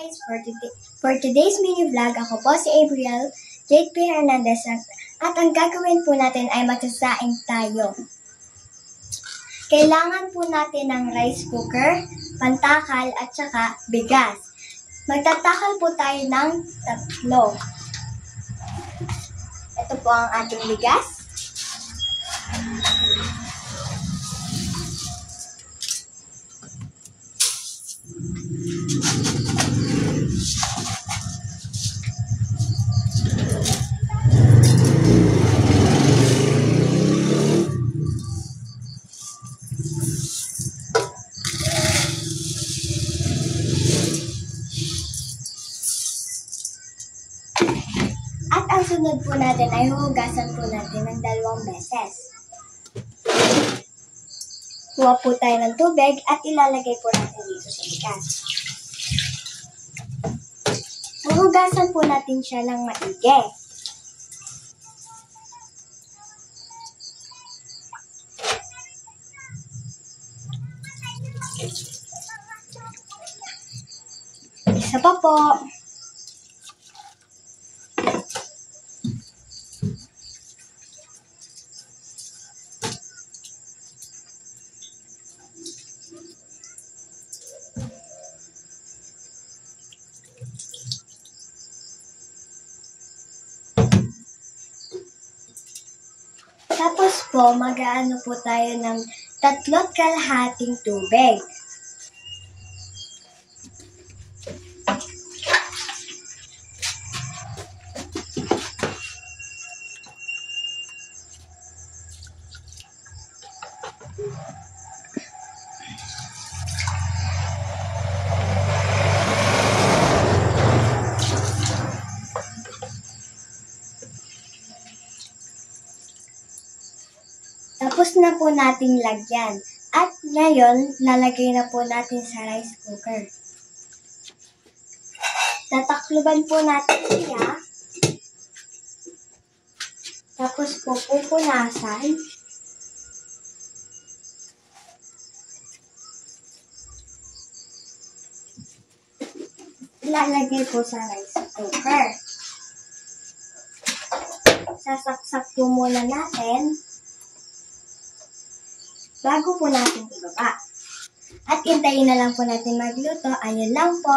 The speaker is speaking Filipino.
Guys, for today's mini vlog, ako po si Abriel Jade P. Hernandez at ang gagawin po natin ay magsasaing tayo. Kailangan po natin ng rice cooker, pantakal at saka bigas. Magtatakal po tayo ng 3. Ito po ang ating bigas. At ang sunod po natin ay huhugasan po natin ng 2 beses. Kuha po tayo ng tubig at ilalagay po natin dito sa bigas. Huhugasan po natin siya ng maigi. Isa pa po. Tapos po, mag-aano po tayo ng 3.5 tubig. Tapos na po natin lagyan. At ngayon, lalagay na po natin sa rice cooker. Tatakluban po natin siya. Tapos po pupunasan. Lalagay po sa rice cooker. Sasaksak po muna natin bago po natin ibaba. At hintayin na lang po natin magluto. Ayun lang po.